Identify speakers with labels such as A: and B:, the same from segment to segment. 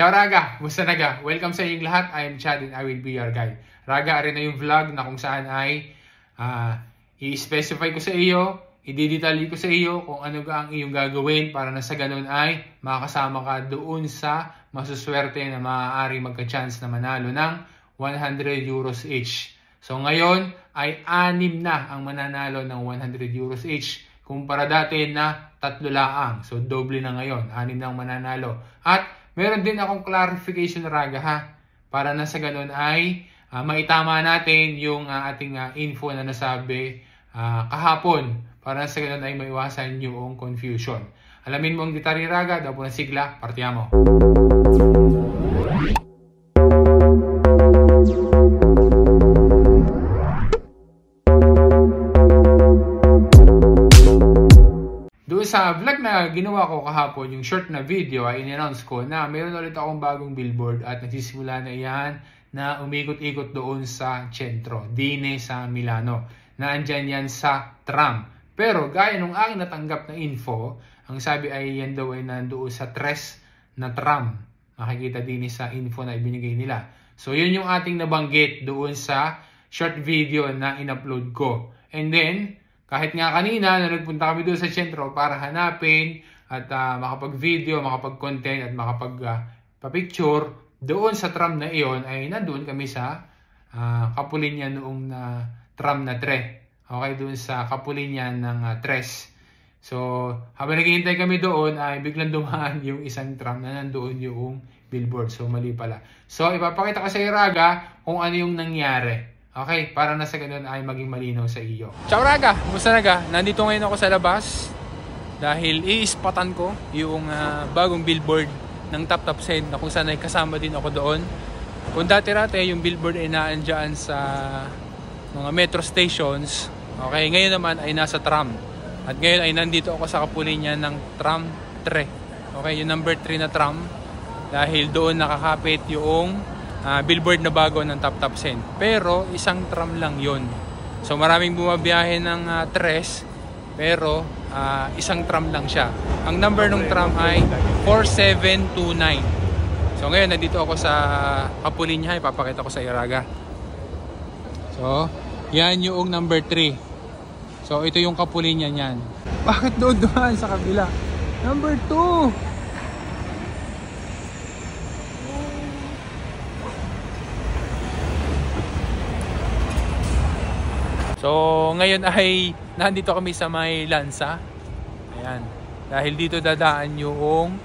A: Ciao Raga! Musta naga? Welcome sa inyong lahat. I am Chad and I will be your guide. Raga, rin na yung vlog na kung saan ay i-specify ko sa iyo, i-detalye ko sa iyo kung ano ang iyong gagawin para na sa ganun ay makakasama ka doon sa masuswerte na maaari magka-chance na manalo ng 100 euros each. So ngayon ay 6 na ang mananalo ng 100 euros each kumpara dati na 3 laang. So doble na ngayon, 6 na ang mananalo. At meron din akong clarification Raga ha, para na sa ganun ay maitama natin yung ating info na nasabi kahapon para na sa ganun ay maiwasan yung confusion. Alamin mo ang detalye Raga, daw po na sigla, partiamo. Sa vlog na ginawa ko kahapon, yung short na video, ay in-announce ko na meron ulit akong bagong billboard at nagsisimula na yan na umikot-ikot doon sa Centro, Dine sa Milano. Naandyan yan sa tram. Pero gaya nung aking natanggap na info, ang sabi ay yan daw ay nandoon sa Tres na tram. Makikita din sa info na ibinigay nila. So yun yung ating nabanggit doon sa short video na in-upload ko. And then, kahit nga kanina na nagpunta kami doon sa Centro para hanapin at makapag-video, makapag-content at makapag-picture, doon sa tram na iyon ay nandoon kami sa Kapulinan noong tram na 3. Okay, doon sa Kapulinan ng 3. So, habang naghihintay kami doon ay biglang dumaan yung isang tram na nandoon yung billboard. So, mali pala. So, ipapakita ko sa Raga kung ano yung nangyari. Okay, para na sa ganun ay maging malinaw sa iyo. Ciao Raga! Musta naga? Nandito ngayon ako sa labas dahil iispatan ko yung bagong billboard ng Tap Send na kung saan ay kasama din ako doon. Kung dati-rate yung billboard ay naandyan sa mga metro stations, okay, ngayon naman ay nasa tram. At ngayon ay nandito ako sa Kapulinan ng tram 3. Okay, yung number 3 na tram dahil doon nakakapit yung billboard na bago ng Tap Send. Pero isang tram lang yon. So maraming bumabiyahe ng 3 pero isang tram lang siya. Ang number ng tram ay 4729. So ngayon nandito ako sa Kapulinan, ipapakita ko sa Raga. So yan yung number 3. So ito yung Kapulinan yan. Bakit doon sa kabila? Number 2. So, ngayon ay nandito kami sa may Lanza. Ayan. Dahil dito dadaan yung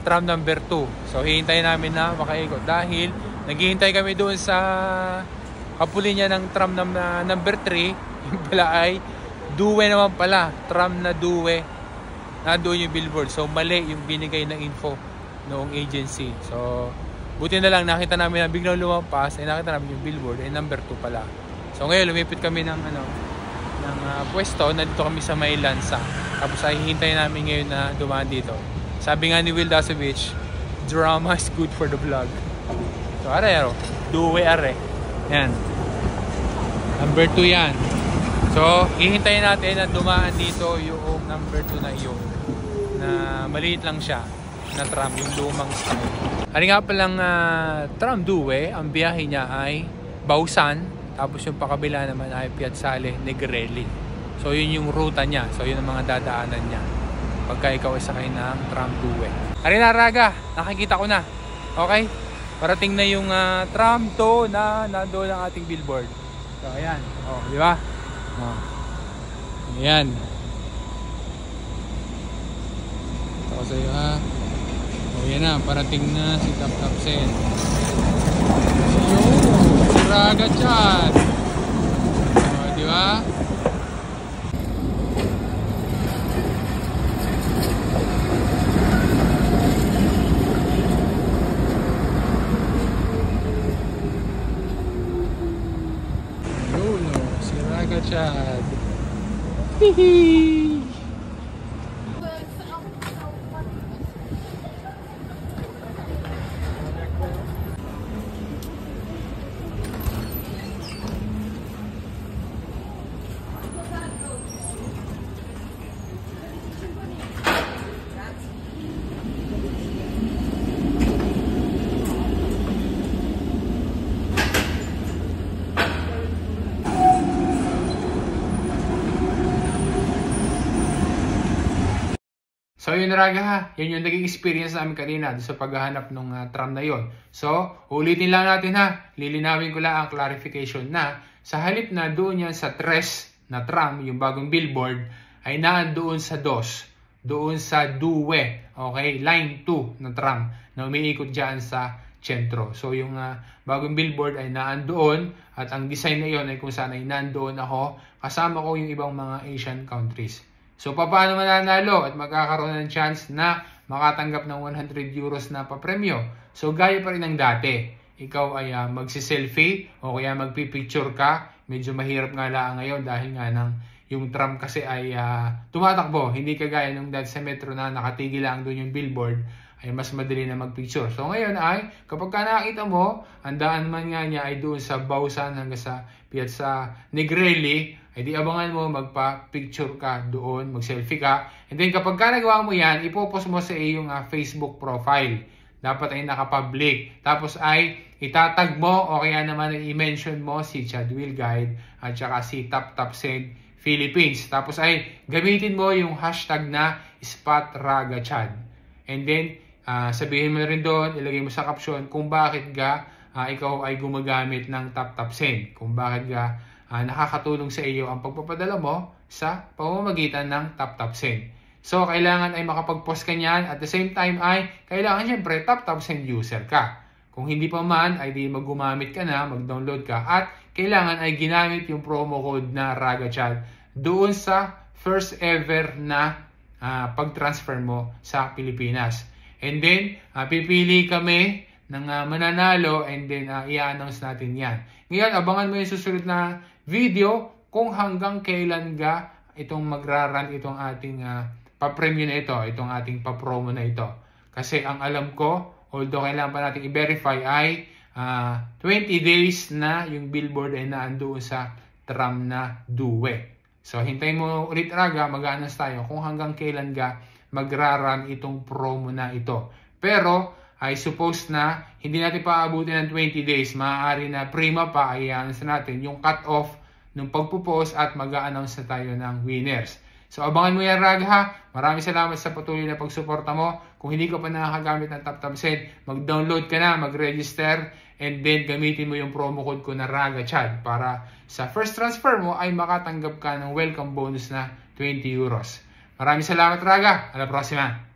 A: tram number 2. So, hihintayin namin na makaikot. Dahil naghihintay kami doon sa Kapulinan ng tram number 3. Yung pala ay Due naman pala. Tram na Due. Nandoon yung billboard. So, mali yung binigay na info noong agency. So, buti na lang nakita namin na biglang lumampas. Ay nakita namin yung billboard ay number 2 pala. So ngayon lumipit kami ng pwesto, nandito kami sa may Lanza. Tapos ay hihintay namin ngayon na dumaan dito. Sabi nga ni Will Dasovich, drama is good for the vlog. So are Due are. Yan. Number 2 yan. So hihintayin natin na dumaan dito yung number 2 na iyon. Na maliit lang siya na tram, yung lumang style. Hari nga palang tram Due, ang biyahe niya ay Bausan. Tapos yung pakabila naman ay Piazzale Negrelli. So yun yung ruta niya. So yun ang mga dadaanan niya pagka ikaw ay sakay ng tram Due. Arina Raga, nakikita ko na. Okay? Parating na yung tram 2 na nandoon ang ating billboard. So ayan. Oh, di ba? Oh. Ayan. Ito ko sa iyo ha. O yan na, parating na si Tap Send. Raga Chan. Oh, di ba? Yun, si Raga Chan. Hihi. yun Raga ha, yun yung naging experience namin kanina sa paghahanap ng tram na yon. So, ulitin lang natin ha, lilinawin ko lang ang clarification na sa halip na doon yan sa 3 na tram, yung bagong billboard, ay doon sa 2, doon sa Due, okay, line 2 na tram na umiikot dyan sa sentro. So, yung bagong billboard ay doon at ang design na yon ay kung saan ay nandoon ako, kasama ko yung ibang mga Asian countries. So, paano mananalo at magkakaroon ng chance na makatanggap ng 100 euros na papremyo? So, gaya pa rin ng dati. Ikaw ay magsiselfie o kaya magpipicture ka. Medyo mahirap nga lang ngayon dahil nga yung tram kasi ay tumatakbo. Hindi kagaya nung dati sa metro na nakatigil lang doon yung billboard, ay mas madali na magpicture. So, ngayon ay kapag ka nakakita mo, ang daan man nga niya ay doon sa Bausan hanggang sa Piazza Negrelli, ay di abangan mo, magpa-picture ka doon, mag-selfie ka. And then kapag ka nagawa mo yan, ipopost mo sa iyong Facebook profile. Dapat ay naka-public. Tapos ay itatag mo o kaya naman ay i-mention mo si Chad Will Guide at saka si TapTapSend Philippines. Tapos ay gamitin mo yung hashtag na SpotRagaChad. And then sabihin mo rin doon, ilagay mo sa caption kung bakit ikaw ay gumagamit ng TapTapSend. Kung bakit nakakatulong sa iyo ang pagpapadala mo sa pamamagitan ng TapTapSend. So, kailangan ay makapag-post ka niyan. At the same time ay kailangan siyempre TapTapSend user ka. Kung hindi pa man, ay di mag-gumamit ka na, mag-download ka. At kailangan ay ginamit yung promo code na RagaChad doon sa first ever na pag-transfer mo sa Pilipinas. And then, pipili kami ng mananalo and then i-announce natin yan. Ngayon, abangan mo yung susunod na video kung hanggang kailan itong magra-run itong ating pa-premyo na ito, itong ating pa-promo na ito. Kasi ang alam ko, although kailangan pa natin i-verify ay 20 days na yung billboard ay naandoon sa tram na Due. So, hintayin mo ulit Raga, mag-announce tayo kung hanggang kailan magra-run itong promo na ito. Pero, I suppose na hindi natin paabutin ng 20 days. Maaari na prima pa ay i-announce natin yung cut-off ng pagpupost at mag-a-announce na tayo ng winners. So, abangan mo yan Raga ha. Maraming salamat sa patuloy na pagsuporta mo. Kung hindi ka pa nakakagamit ng TapTapSend, mag-download ka na, mag-register, and then gamitin mo yung promo code ko na RagaChad para sa first transfer mo ay makatanggap ka ng welcome bonus na 20 euros. Maraming salamat Raga. À la próxima.